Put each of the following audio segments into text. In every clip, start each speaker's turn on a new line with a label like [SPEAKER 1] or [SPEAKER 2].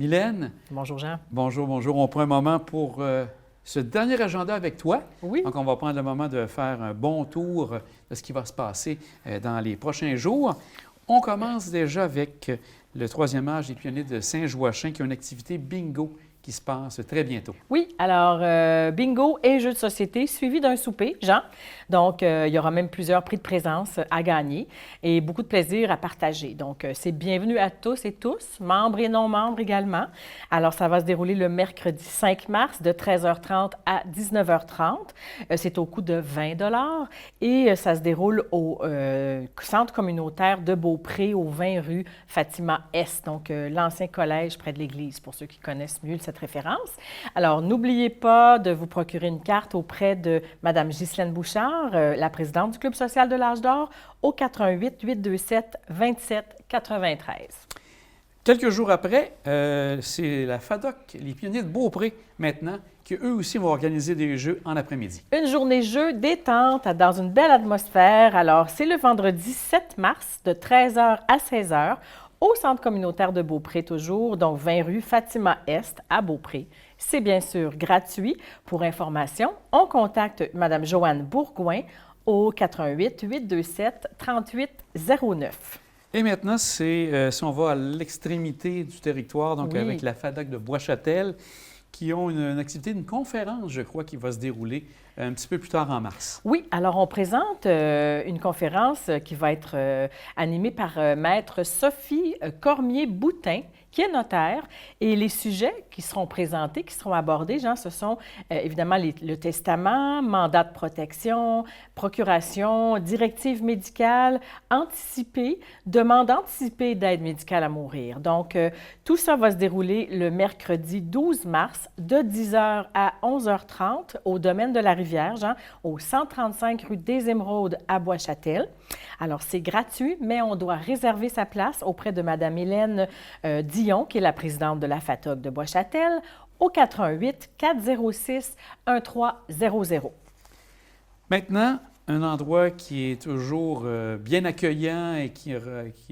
[SPEAKER 1] Mylène.
[SPEAKER 2] Bonjour Jean.
[SPEAKER 1] Bonjour, bonjour. On prend un moment pour ce dernier agenda avec toi.
[SPEAKER 2] Oui.
[SPEAKER 1] Donc, on va prendre le moment de faire un bon tour de ce qui va se passer dans les prochains jours. On commence déjà avec le troisième âge des pionniers de Saint-Joachim qui a une activité bingo qui se passe très bientôt.
[SPEAKER 2] Oui, alors bingo et jeux de société suivi d'un souper, Jean. Donc, il y aura même plusieurs prix de présence à gagner et beaucoup de plaisir à partager. Donc, c'est bienvenu à tous et tous, membres et non-membres également. Alors, ça va se dérouler le mercredi 5 mars de 13h30 à 19h30. C'est au coût de 20 $ et ça se déroule au centre communautaire de Beaupré, au 20 rue Fatima-Est, donc l'ancien collège près de l'église, pour ceux qui connaissent mieux cette référence. Alors, n'oubliez pas de vous procurer une carte auprès de Mme Ghislaine Bouchard, la présidente du Club social de l'Âge d'Or, au 418-827-2793.
[SPEAKER 1] Quelques jours après, c'est la FADOC, les pionniers de Beaupré maintenant, qui eux aussi vont organiser des jeux en après-midi.
[SPEAKER 2] Une journée jeu détente dans une belle atmosphère. Alors, c'est le vendredi 7 mars de 13h à 16h au centre communautaire de Beaupré toujours, donc 20 rue Fatima-Est à Beaupré. C'est bien sûr gratuit. Pour information, on contacte Mme Joanne Bourgouin au 418-827-3809.
[SPEAKER 1] Et maintenant, si on va à l'extrémité du territoire, donc
[SPEAKER 2] Oui.
[SPEAKER 1] avec la FADOC de Bois-Châtel, qui ont une activité, une conférence, je crois, qui va se dérouler un petit peu plus tard en mars.
[SPEAKER 2] Oui, alors on présente une conférence qui va être animée par Maître Sophie Cormier-Boutin, qui est notaire. Et les sujets qui seront présentés, qui seront abordés, Jean, ce sont évidemment le testament, mandat de protection, procuration, directive médicale, anticipée, demande anticipée d'aide médicale à mourir. Donc, tout ça va se dérouler le mercredi 12 mars de 10h à 11h30 au domaine de la Rivière, Jean, au 135 rue des Émeraudes à Bois-Châtel. Alors, c'est gratuit, mais on doit réserver sa place auprès de Mme Hélène Dion, qui est la présidente de la FADOC de Bois-Châtel, au 418-406-1300.
[SPEAKER 1] Maintenant, un endroit qui est toujours bien accueillant et qui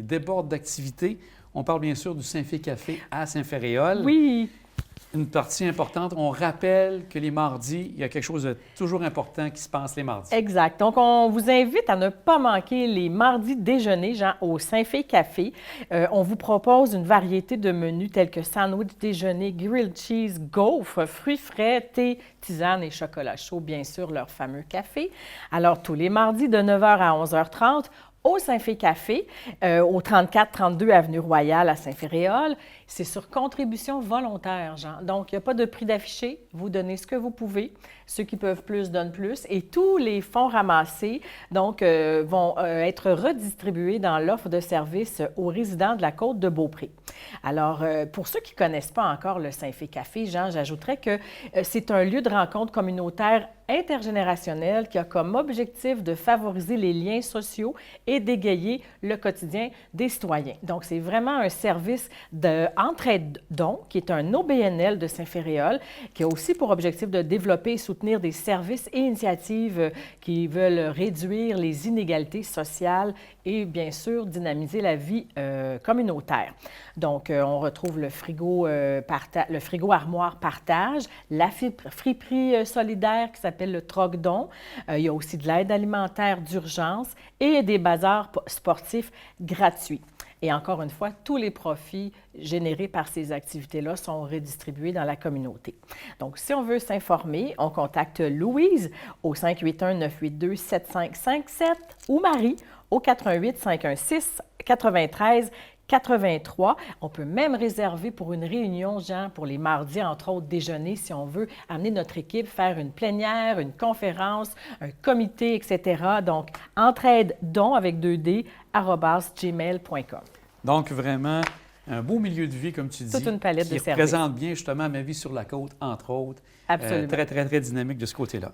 [SPEAKER 1] déborde d'activités. On parle bien sûr du Saint-Fé Café à Saint-Féréol.
[SPEAKER 2] Oui.
[SPEAKER 1] Une partie importante, on rappelle que les mardis, il y a quelque chose de toujours important qui se passe les mardis.
[SPEAKER 2] Exact. Donc, on vous invite à ne pas manquer les mardis déjeuners, Jean, au Saint-Fé Café. On vous propose une variété de menus tels que sandwich déjeuner, grilled cheese, gaufres, fruits frais, thé, tisane et chocolat chaud, bien sûr, leur fameux café. Alors, tous les mardis de 9h à 11h30, au Saint-Fé Café, au 34-32 Avenue Royale à Saint-Féréol. C'est sur contribution volontaire, Jean. Donc, il n'y a pas de prix d'affiché. Vous donnez ce que vous pouvez. Ceux qui peuvent plus donnent plus. Et tous les fonds ramassés donc, vont être redistribués dans l'offre de services aux résidents de la côte de Beaupré. Alors, pour ceux qui ne connaissent pas encore le Saint-Fé Café, Jean, j'ajouterais que c'est un lieu de rencontre communautaire intergénérationnel qui a comme objectif de favoriser les liens sociaux et d'égayer le quotidien des citoyens. Donc, c'est vraiment un service d'entraide-don qui est un OBNL de Saint-Féréol qui a aussi pour objectif de développer et soutenir des services et initiatives qui veulent réduire les inégalités sociales et, bien sûr, dynamiser la vie communautaire. Donc, on retrouve le frigo armoire partage, la friperie solidaire qui s'appelle le Troc-Don. Il y a aussi de l'aide alimentaire d'urgence et des bazars sportifs gratuits. Et encore une fois, tous les profits générés par ces activités-là sont redistribués dans la communauté. Donc, si on veut s'informer, on contacte Louise au 581-982-7557 ou Marie au 418-516-93 83. On peut même réserver pour une réunion, Jean, pour les mardis, entre autres, déjeuner, si on veut amener notre équipe, faire une plénière, une conférence, un comité, etc. Donc, entraide-don avec 2D, @gmail.com.
[SPEAKER 1] Donc, vraiment, un beau milieu de vie, comme tu dis.
[SPEAKER 2] Toute une palette de
[SPEAKER 1] qui représente bien, justement, ma vie sur la côte, entre autres.
[SPEAKER 2] Absolument.
[SPEAKER 1] Très, très, très dynamique de ce côté-là.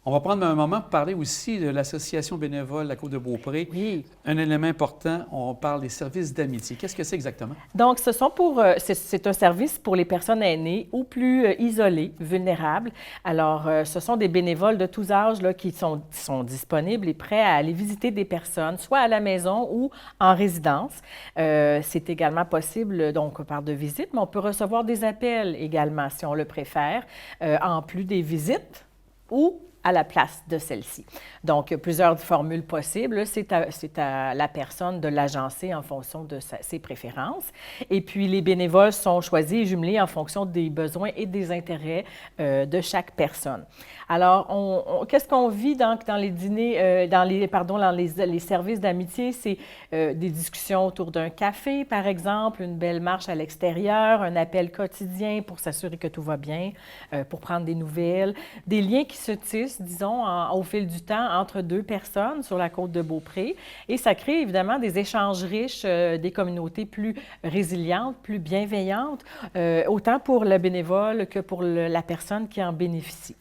[SPEAKER 1] On va prendre un moment pour parler aussi de l'Association bénévole La Côte-de-Beaupré.
[SPEAKER 2] Oui.
[SPEAKER 1] Un élément important, on parle des services d'amitié. Qu'est-ce que c'est exactement?
[SPEAKER 2] Donc, c'est un service pour les personnes aînées ou plus isolées, vulnérables. Alors, ce sont des bénévoles de tous âges là, qui sont disponibles et prêts à aller visiter des personnes, soit à la maison ou en résidence. C'est également possible, donc, on parle de visite, mais on peut recevoir des appels également, si on le préfère, en plus des visites ou à la place de celle-ci. Donc, il y a plusieurs formules possibles. C'est à la personne de l'agencer en fonction de ses préférences. Et puis, les bénévoles sont choisis et jumelés en fonction des besoins et des intérêts de chaque personne. Alors, qu'est-ce qu'on vit dans les dîners, dans les services d'amitié? C'est des discussions autour d'un café, par exemple, une belle marche à l'extérieur, un appel quotidien pour s'assurer que tout va bien, pour prendre des nouvelles, des liens qui se tissent, disons, au fil du temps entre deux personnes sur la Côte-de-Beaupré. Et ça crée évidemment des échanges riches, des communautés plus résilientes, plus bienveillantes, autant pour le bénévole que pour la personne qui en bénéficie.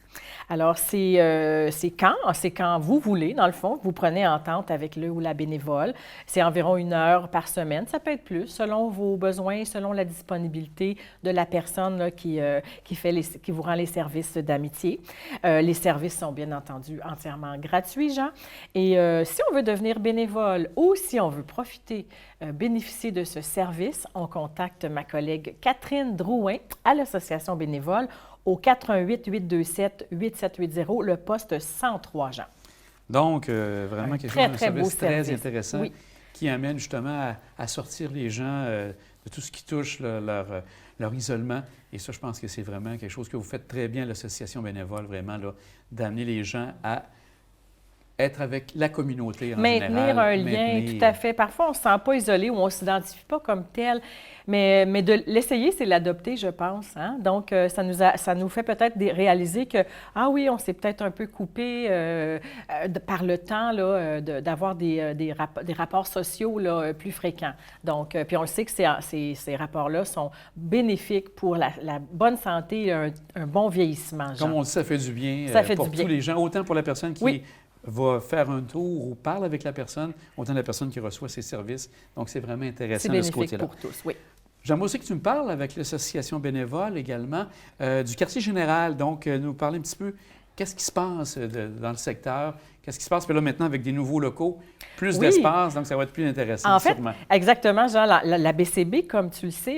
[SPEAKER 2] Alors, c'est quand vous voulez, dans le fond, vous prenez entente avec le ou la bénévole. C'est environ 1 heure par semaine. Ça peut être plus, selon vos besoins, selon la disponibilité de la personne là, qui vous rend les services d'amitié. Les services sont bien entendu entièrement gratuits, Jean. Et si on veut devenir bénévole ou si on veut bénéficier de ce service, on contacte ma collègue Catherine Drouin à l'Association bénévole au 418-827-8780, le poste 103, Jean.
[SPEAKER 1] Donc, vraiment quelque chose, un service très intéressant qui amène justement à sortir les gens de tout ce qui touche leur isolement. Et ça, je pense que c'est vraiment quelque chose que vous faites très bien, l'Association bénévole, vraiment, d'amener les gens à être avec la communauté en général.
[SPEAKER 2] Maintenir un lien, tout à fait. Parfois, on ne se sent pas isolé ou on ne s'identifie pas comme tel, mais de l'essayer, c'est l'adopter, je pense. Hein? Donc, ça nous fait peut-être réaliser que, ah oui, on s'est peut-être un peu coupé par le temps là, d'avoir des rapports sociaux là, plus fréquents. Donc, puis on le sait que ces rapports-là sont bénéfiques pour la bonne santé et un bon vieillissement.
[SPEAKER 1] Comme on dit, ça fait du bien pour tous les gens, autant pour la personne qui va faire un tour ou parle avec la personne, autant la personne qui reçoit ses services. Donc, c'est vraiment intéressant de ce côté-là.
[SPEAKER 2] C'est bénéfique pour tous, oui.
[SPEAKER 1] J'aimerais aussi que tu me parles avec l'association bénévole également du quartier général. Donc, nous parler un petit peu qu'est-ce qui se passe dans le secteur, qu'est-ce qui se passe puis là maintenant avec des nouveaux locaux, plus d'espace, donc ça va être plus intéressant,
[SPEAKER 2] en fait,
[SPEAKER 1] sûrement.
[SPEAKER 2] Exactement, Jean. La BCB, comme tu le sais,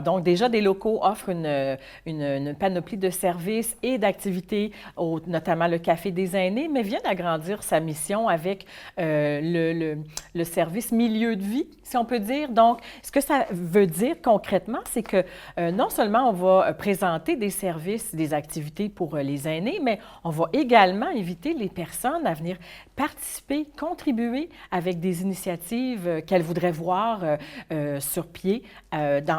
[SPEAKER 2] donc déjà des locaux offrent une panoplie de services et d'activités, notamment le Café des aînés, mais vient d'agrandir sa mission avec le service milieu de vie, si on peut dire. Donc, ce que ça veut dire concrètement, c'est que non seulement on va présenter des services, des activités pour les aînés, mais on va également inviter les personnes à venir participer, contribuer avec des initiatives qu'elles voudraient voir sur pied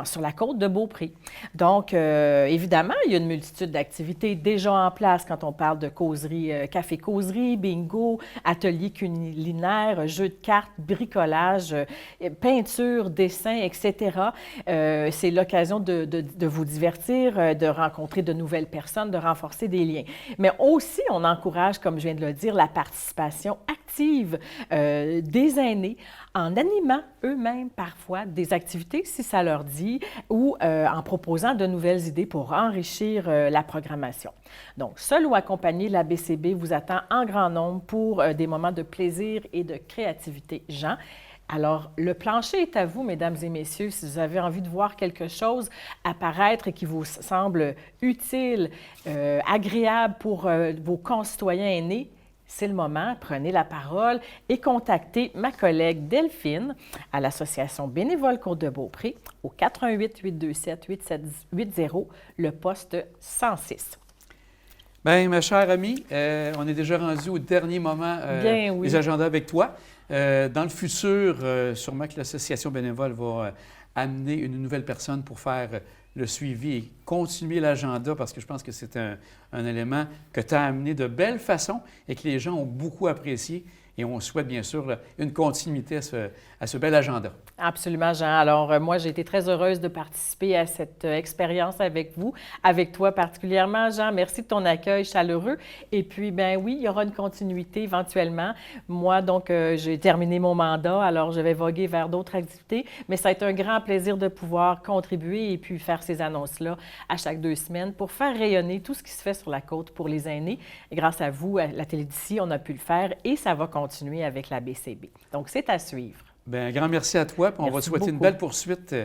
[SPEAKER 2] sur la côte de Beaupré. Donc, évidemment, il y a une multitude d'activités déjà en place quand on parle de causerie, café-causerie, bingo, ateliers culinaires, jeux de cartes, bricolage, peinture, dessin, etc. C'est l'occasion de vous divertir, de rencontrer de nouvelles personnes, de renforcer des liens. Mais aussi, on encourage, comme je viens de le dire, la participation active des aînés en animant eux-mêmes parfois des activités, si ça leur dit, ou en proposant de nouvelles idées pour enrichir la programmation. Donc, seul ou accompagné, la BCB vous attend en grand nombre pour des moments de plaisir et de créativité. Jean, alors, le plancher est à vous, mesdames et messieurs. Si vous avez envie de voir quelque chose apparaître et qui vous semble utile, agréable pour vos concitoyens aînés, c'est le moment. Prenez la parole et contactez ma collègue Delphine à l'Association bénévole Côte-de-Beaupré au 418-827-8780, le poste 106.
[SPEAKER 1] Bien, ma chère amie, on est déjà rendu au dernier moment des agendas avec toi. Dans le futur, sûrement que l'Association bénévole va amener une nouvelle personne pour faire le suivi et continuer l'agenda parce que je pense que c'est un élément que tu as amené de belle façon et que les gens ont beaucoup apprécié. et on souhaite bien sûr là, une continuité à ce bel agenda.
[SPEAKER 2] Absolument, Jean. Alors, moi, j'ai été très heureuse de participer à cette expérience avec vous, avec toi particulièrement, Jean. Merci de ton accueil chaleureux. Et puis, ben oui, il y aura une continuité éventuellement. Moi, donc, j'ai terminé mon mandat, alors je vais voguer vers d'autres activités, mais ça a été un grand plaisir de pouvoir contribuer et puis faire ces annonces-là à chaque 2 semaines pour faire rayonner tout ce qui se fait sur la côte pour les aînés. Et grâce à vous, à la télé d'ici, on a pu le faire et ça va continuer avec la BCB. Donc, c'est à suivre.
[SPEAKER 1] Bien, un grand merci à toi. Puis on va te souhaiter une
[SPEAKER 2] beaucoup.
[SPEAKER 1] belle poursuite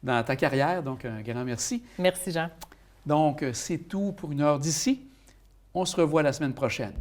[SPEAKER 1] dans ta carrière. Donc, un grand merci.
[SPEAKER 2] Merci, Jean.
[SPEAKER 1] Donc, c'est tout pour une heure d'ici. On se revoit la semaine prochaine.